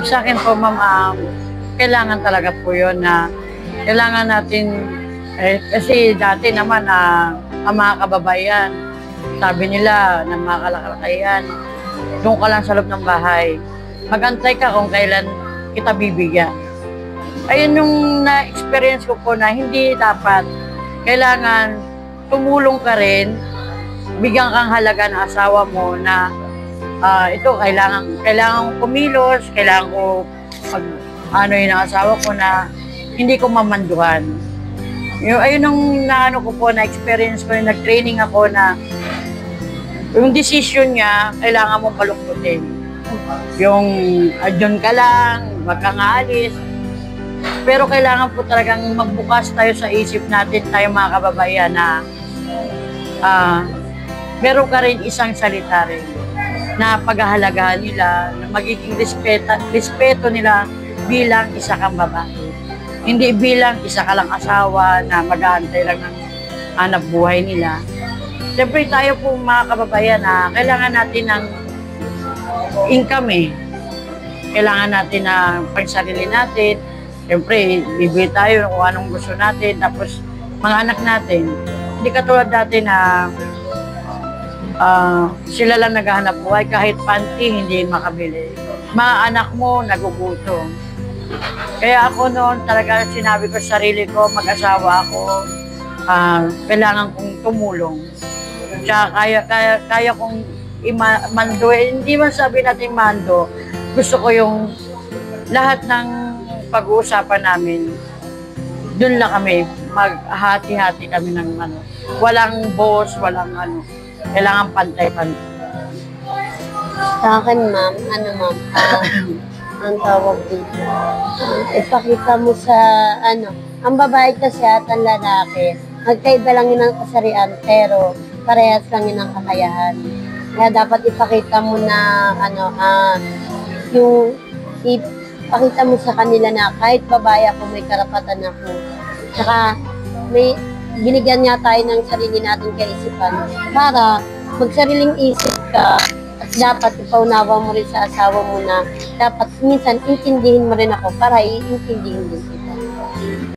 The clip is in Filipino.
Sa akin po, ma'am, kailangan talaga po yun na kailangan natin, kasi dati naman ang mga kababayan, sabi nila ng mga kalakayan, doon ka lang sa loob ng bahay. Magantay ka kung kailan kita bibigyan. Ayun yung na-experience ko po na hindi dapat. Kailangan tumulong ka rin, bigyan kang halaga ng asawa mo na ito, kailangan kumilos, kailangan ko ano yun ang asawa ko na hindi ko mamanduhan. Ayun yung naano ko po, na-experience ko, nag-training ako na yung decision niya, kailangan mong baluktutin. Yung adyon ka lang, wag kang aalis. Pero kailangan po talagang magbukas tayo sa isip natin, tayo mga kababayan, na meron ka rin isang salita rin na paghahalagahan nila, na magiging respeto nila bilang isa kang babae. Hindi bilang isa ka lang asawa na mag-aantay lang ng hanap buhay nila. Siyempre tayo po mga kababayan na kailangan natin ng income eh. Kailangan natin na pagsarili natin. Siyempre, bibili tayo kung anong gusto natin. Tapos, mga anak natin. Hindi katulad dati na sila lang naghahanap buhay. Kahit panty, hindi makabili. Mga anak mo, nagugutom. Kaya ako noon, talaga sinabi ko sa sarili ko, mag-asawa ako, kailangan kong tumulong. Kaya kong mando. Hindi man sabi natin mando. Gusto ko yung lahat ng pag-uusapan namin, doon lang kami, maghati-hati kami ng ano. Walang boss, walang ano. Kailangan pantay-pantay. Sa akin, ma'am, ang tawag dito, ipakita mo sa, ang babae kasi at ang lalaki, magkaiba lang yun ang kasarian, pero parehas lang yun ang kakayahan. Kaya dapat ipakita mo na, ipakita mo sa kanila na kahit babae ako, may karapatan ako. Saka, binigyan nga tayo ng sarili nating kaisipan para magsariling isip ka at dapat ipaunawa mo rin sa asawa mo na dapat minsan intindihin mo rin ako para iintindihin din kita.